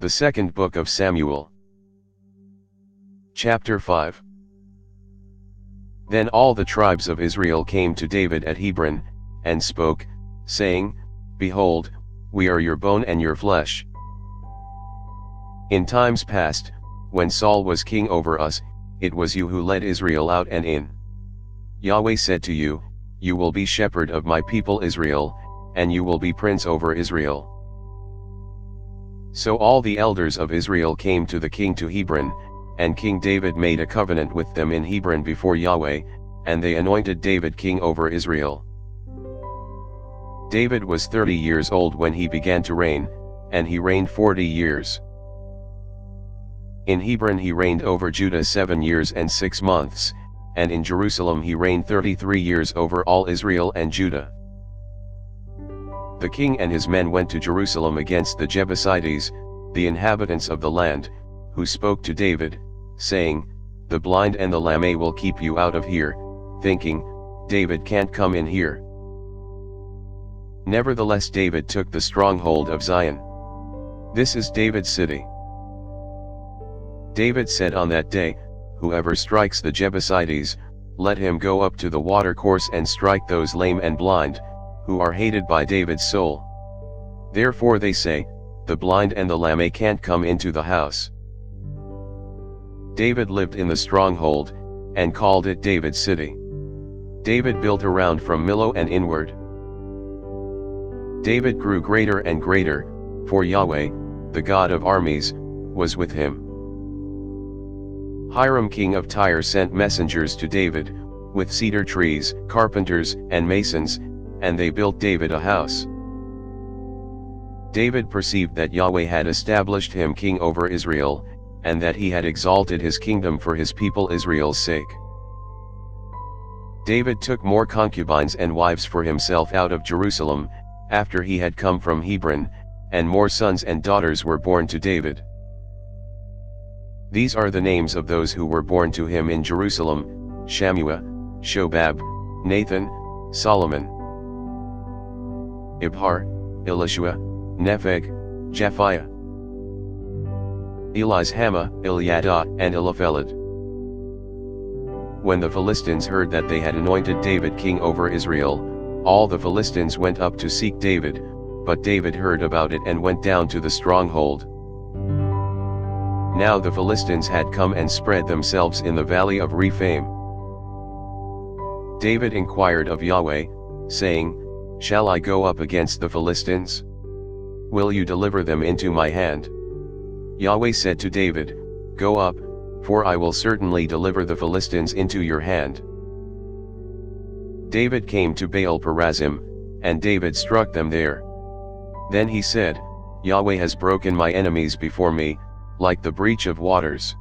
The Second Book of Samuel. Chapter 5. Then all the tribes of Israel came to David at Hebron, and spoke, saying, Behold, we are your bone and your flesh. In times past, when Saul was king over us, it was you who led Israel out and in. Yahweh said to you, You will be shepherd of my people Israel, and you will be prince over Israel. So all the elders of Israel came to the king to Hebron, and King David made a covenant with them in Hebron before Yahweh, and they anointed David king over Israel. David was 30 years old when he began to reign, and he reigned 40 years. In Hebron he reigned over Judah 7 years and 6 months, and in Jerusalem he reigned 33 years over all Israel and Judah. The king and his men went to Jerusalem against the Jebusites, the inhabitants of the land, who spoke to David, saying, The blind and the lame will keep you out of here, thinking, David can't come in here. Nevertheless David took the stronghold of Zion. This is David's city. David said on that day, Whoever strikes the Jebusites, let him go up to the watercourse and strike those lame and blind, who are hated by David's soul. Therefore they say, The blind and the lame can't come into the house. David lived in the stronghold, and called it David's city. David built around from Millo and inward. David grew greater and greater, for Yahweh, the God of armies, was with him. Hiram king of Tyre sent messengers to David, with cedar trees, carpenters, and masons, and they built David a house. David perceived that Yahweh had established him king over Israel, and that he had exalted his kingdom for his people Israel's sake. David took more concubines and wives for himself out of Jerusalem, after he had come from Hebron, and more sons and daughters were born to David. These are the names of those who were born to him in Jerusalem: Shammua, Shobab, Nathan, Solomon, Ibhar, Elishua, Nepheg, Japhiah, Elishama, Eliada, and Elipheled. When the Philistines heard that they had anointed David king over Israel, all the Philistines went up to seek David, but David heard about it and went down to the stronghold. Now the Philistines had come and spread themselves in the valley of Rephaim. David inquired of Yahweh, saying, Shall I go up against the Philistines? Will you deliver them into my hand? Yahweh said to David, Go up, for I will certainly deliver the Philistines into your hand. David came to Baal Perazim, and David struck them there. Then he said, Yahweh has broken my enemies before me, like the breach of waters.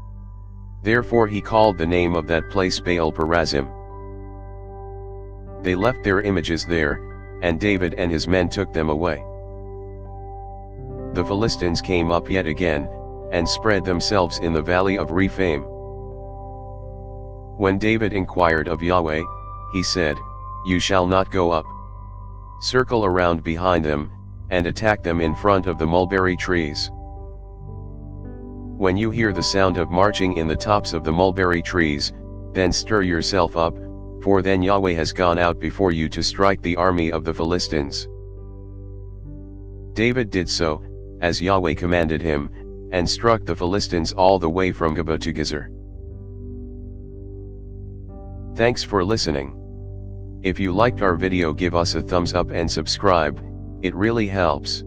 Therefore he called the name of that place Baal Perazim. They left their images there, and David and his men took them away. The Philistines came up yet again, and spread themselves in the valley of Rephaim. When David inquired of Yahweh, he said, You shall not go up. Circle around behind them, and attack them in front of the mulberry trees. When you hear the sound of marching in the tops of the mulberry trees, then stir yourself up, for then Yahweh has gone out before you to strike the army of the Philistines. David did so, as Yahweh commanded him, and struck the Philistines all the way from Geba to Gezer. Thanks for listening. If you liked our video, give us a thumbs up and subscribe, it really helps.